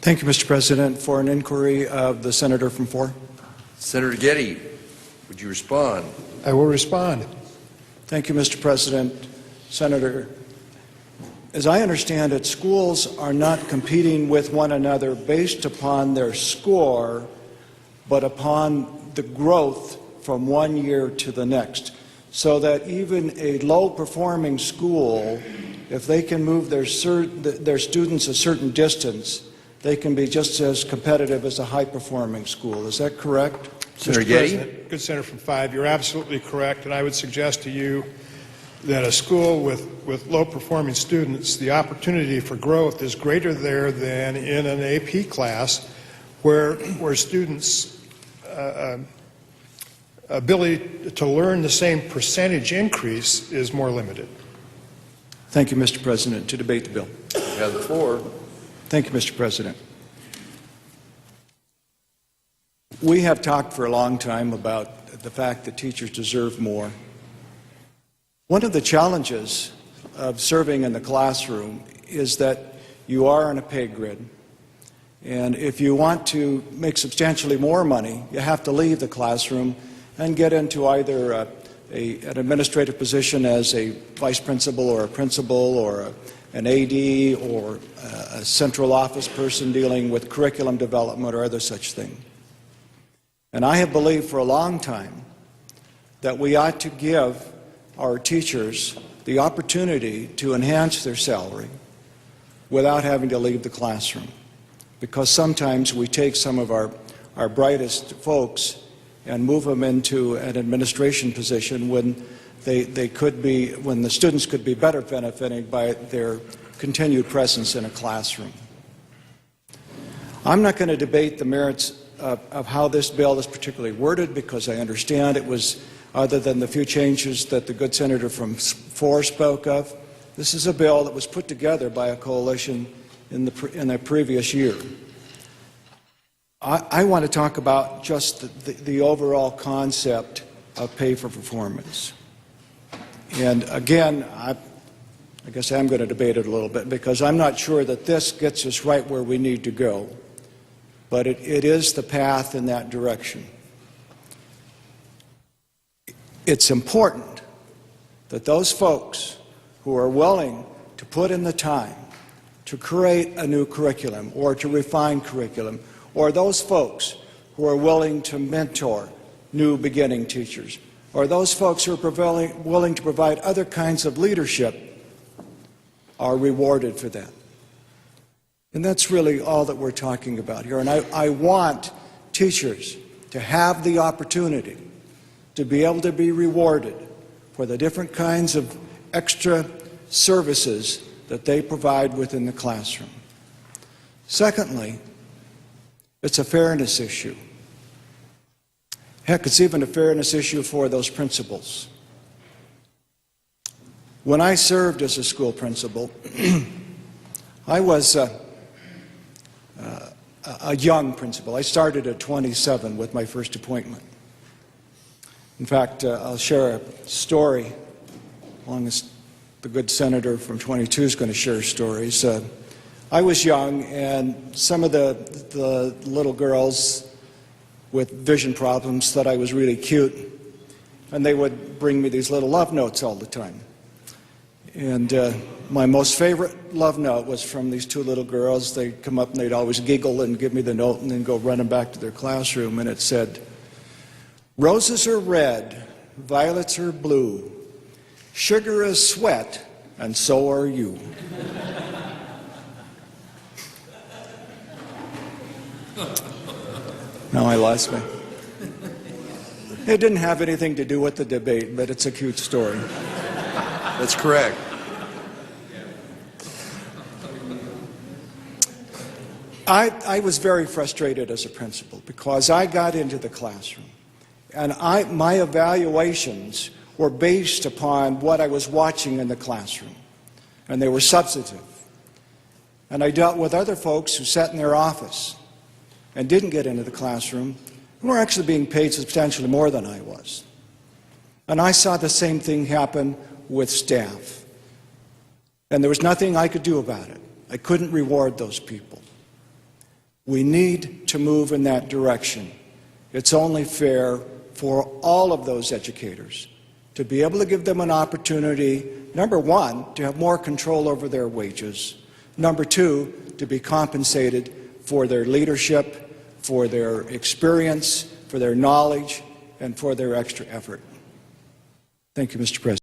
Thank you, Mr. President. For an inquiry of the Senator from 4. Senator Getty, would you respond? I will respond. Thank you, Mr. President. Senator, as I understand it, schools are not competing with one another based upon their score, but upon the growth from one year to the next. So that even a low-performing school, if they can move their students a certain distance, they can be just as competitive as a high-performing school. Is that correct? Senator Getty? Good Senator from 5, you're absolutely correct, and I would suggest to you that a school with low-performing students, the opportunity for growth is greater there than in an AP class where students' ability to learn the same percentage increase is more limited. Thank you, Mr. President. To debate the bill. You have the floor. Thank you, Mr. President. We have talked for a long time about the fact that teachers deserve more. One of the challenges of serving in the classroom is that you are on a pay grid. And if you want to make substantially more money, you have to leave the classroom and get into either an administrative position as a vice principal or a principal or an AD or a central office person dealing with curriculum development or other such thing. And I have believed for a long time that we ought to give our teachers the opportunity to enhance their salary without having to leave the classroom. Because sometimes we take some of our brightest folks and move them into an administration position when when the students could be better benefiting by their continued presence in a classroom. I'm not going to debate the merits of how this bill is particularly worded, because I understand it was, other than the few changes that the good senator from 4 spoke of, this is a bill that was put together by a coalition in the previous year. I want to talk about just the overall concept of pay for performance. And again, I guess I'm going to debate it a little bit, because I'm not sure that this gets us right where we need to go. But it is the path in that direction. It's important that those folks who are willing to put in the time to create a new curriculum or to refine curriculum, or those folks who are willing to mentor new beginning teachers, or those folks who are willing to provide other kinds of leadership, are rewarded for that. And that's really all that we're talking about here. And I want teachers to have the opportunity to be able to be rewarded for the different kinds of extra services that they provide within the classroom. Secondly, it's a fairness issue. Heck, it's even a fairness issue for those principals. When I served as a school principal, I was a young principal. I started at 27 with my first appointment. In fact, I'll share a story, as long as the good senator from 22 is going to share stories. I was young, and some of the little girls with vision problems thought I was really cute, and they would bring me these little love notes all the time. And my most favorite love note was from these 2 little girls. They'd come up and they'd always giggle and give me the note and then go running back to their classroom, and it said, "Roses are red, violets are blue, sugar is sweat, and so are you." Now I lost me. It didn't have anything to do with the debate, but it's a cute story. That's correct. I was very frustrated as a principal because I got into the classroom and my evaluations were based upon what I was watching in the classroom, and they were substantive. And I dealt with other folks who sat in their office and didn't get into the classroom and were actually being paid substantially more than I was. And I saw the same thing happen with staff. And there was nothing I could do about it. I couldn't reward those people. We need to move in that direction. It's only fair for all of those educators to be able to give them an opportunity, number one, to have more control over their wages, number two, to be compensated for their leadership, for their experience, for their knowledge, and for their extra effort. Thank you, Mr. President.